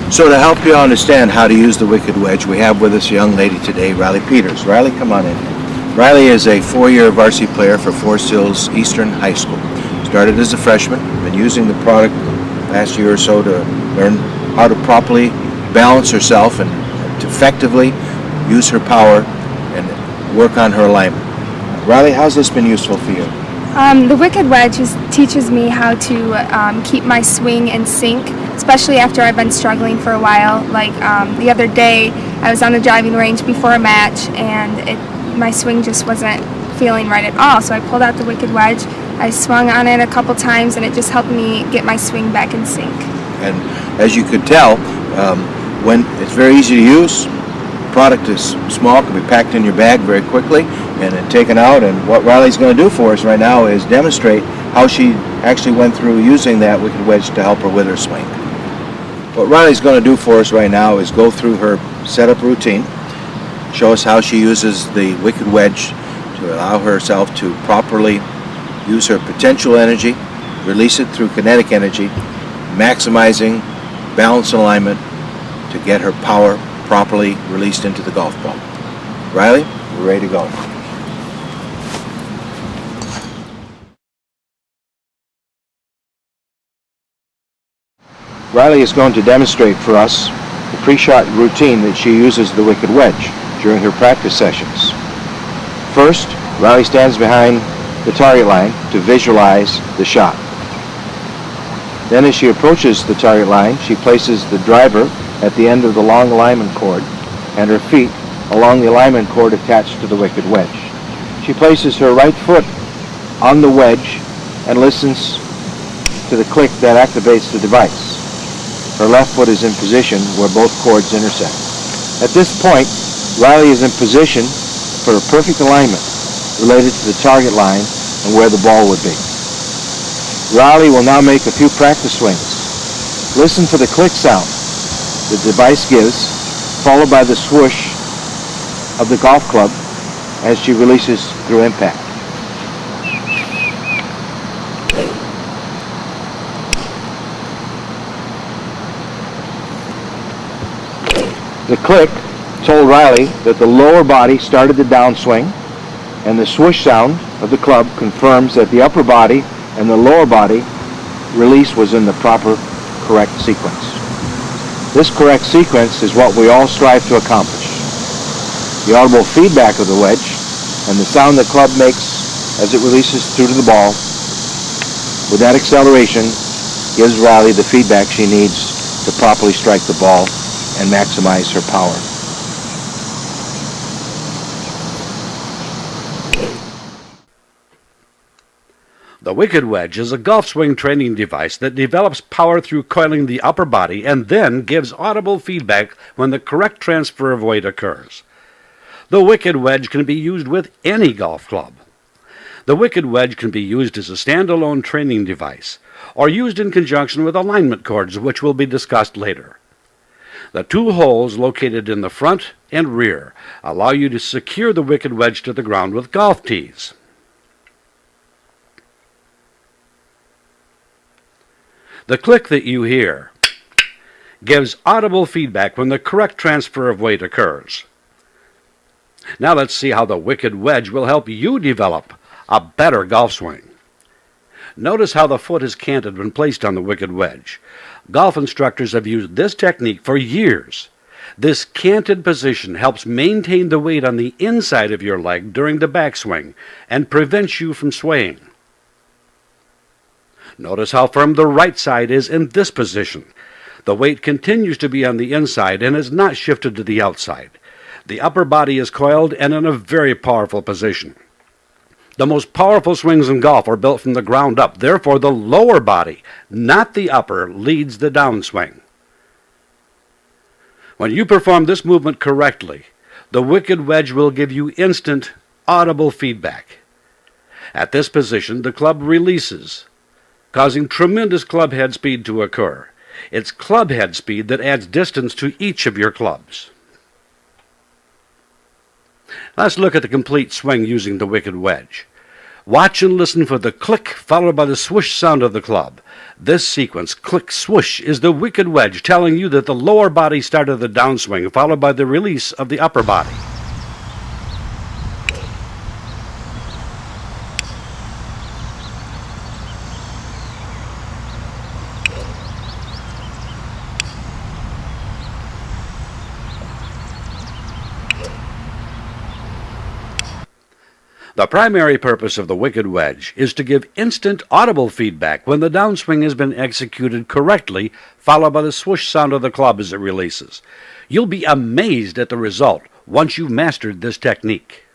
So to help you understand how to use the wicked wedge, we have with us a young lady today, Riley Peters. Riley, come on in. Riley is a 4-year varsity player for Forest Hills Eastern High School. Started as a freshman, been using the product last year or so to learn how to properly balance herself and to effectively use her power and work on her alignment. Riley, how's this been useful for you? The wicked wedge teaches me how to keep my swing in sync, especially after I've been struggling for a while. Like the other day, I was on the driving range before a match, and my swing just wasn't feeling right at all. So I pulled out the wicked wedge, I swung on it a couple times, and it just helped me get my swing back in sync. And as you could tell, when it's very easy to use, the product is small, can be packed in your bag very quickly, and then taken out. And what Riley's going to do for us right now is demonstrate how she actually went through using that wicked wedge to help her with her swing. What Riley's going to do for us right now is go through her setup routine, show us how she uses the wicked wedge to allow herself to properly use her potential energy, release it through kinetic energy, maximizing balance and alignment to get her power properly released into the golf ball. Riley, we're ready to go. Riley is going to demonstrate for us the pre-shot routine that she uses the wicked wedge during her practice sessions. First, Riley stands behind the target line to visualize the shot. Then as she approaches the target line, she places the driver at the end of the long alignment cord and her feet along the alignment cord attached to the wicked wedge. She places her right foot on the wedge and listens to the click that activates the device. Her left foot is in position where both cords intersect. At this point, Riley is in position for a perfect alignment related to the target line and where the ball would be. Riley will now make a few practice swings. Listen for the click sound the device gives, followed by the swoosh of the golf club as she releases through impact. The click told Riley that the lower body started the downswing, and the swoosh sound of the club confirms that the upper body and the lower body release was in the proper, correct sequence. This correct sequence is what we all strive to accomplish. The audible feedback of the wedge and the sound the club makes as it releases through to the ball, with that acceleration, gives Riley the feedback she needs to properly strike the ball and maximize her power. The wicked wedge is a golf swing training device that develops power through coiling the upper body and then gives audible feedback when the correct transfer of weight occurs. The wicked wedge can be used with any golf club. The wicked wedge can be used as a standalone training device or used in conjunction with alignment cords, which will be discussed later. The two holes located in the front and rear allow you to secure the wicked wedge to the ground with golf tees. The click that you hear gives audible feedback when the correct transfer of weight occurs. Now let's see how the wicked wedge will help you develop a better golf swing. Notice how the foot is canted when placed on the wicked wedge. Golf instructors have used this technique for years. This canted position helps maintain the weight on the inside of your leg during the backswing and prevents you from swaying. Notice how firm the right side is in this position. The weight continues to be on the inside and is not shifted to the outside. The upper body is coiled and in a very powerful position. The most powerful swings in golf are built from the ground up. Therefore, the lower body, not the upper, leads the downswing. When you perform this movement correctly, the wicked wedge will give you instant, audible feedback. At this position, the club releases, causing tremendous club head speed to occur. It's club head speed that adds distance to each of your clubs. Let's look at the complete swing using the wicked wedge. Watch and listen for the click followed by the swoosh sound of the club. This sequence, click swoosh, is the wicked wedge telling you that the lower body started the downswing followed by the release of the upper body. The primary purpose of the wicked wedge is to give instant audible feedback when the downswing has been executed correctly, followed by the swoosh sound of the club as it releases. You'll be amazed at the result once you've mastered this technique.